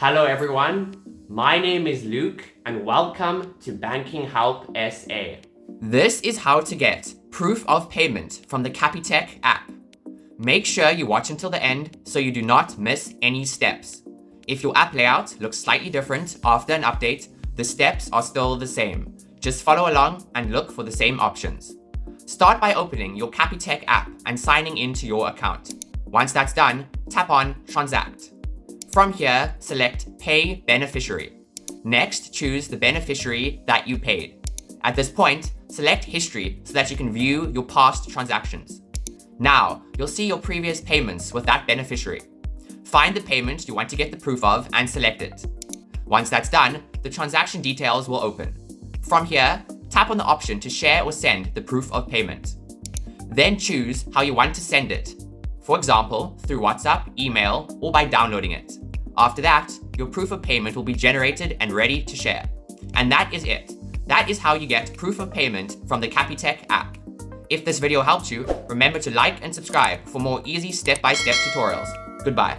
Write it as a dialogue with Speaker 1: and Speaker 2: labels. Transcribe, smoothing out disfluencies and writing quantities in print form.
Speaker 1: Hello everyone, my name is Luke and welcome to Banking Help SA.
Speaker 2: This is how to get proof of payment from the Capitec app. Make sure you watch until the end so you do not miss any steps. If your app layout looks slightly different after an update, the steps are still the same. Just follow along and look for the same options. Start by opening your Capitec app and signing into your account. Once that's done, tap on Transact. From here, select Pay Beneficiary. Next, choose the beneficiary that you paid. At this point, select History so that you can view your past transactions. Now, you'll see your previous payments with that beneficiary. Find the payment you want to get the proof of and select it. Once that's done, the transaction details will open. From here, tap on the option to share or send the proof of payment. Then choose how you want to send it. For example, through WhatsApp, email, or by downloading it. After that, your proof of payment will be generated and ready to share. And that is it. That is how you get proof of payment from the Capitec app. If this video helped you, remember to like and subscribe for more easy step-by-step tutorials. Goodbye.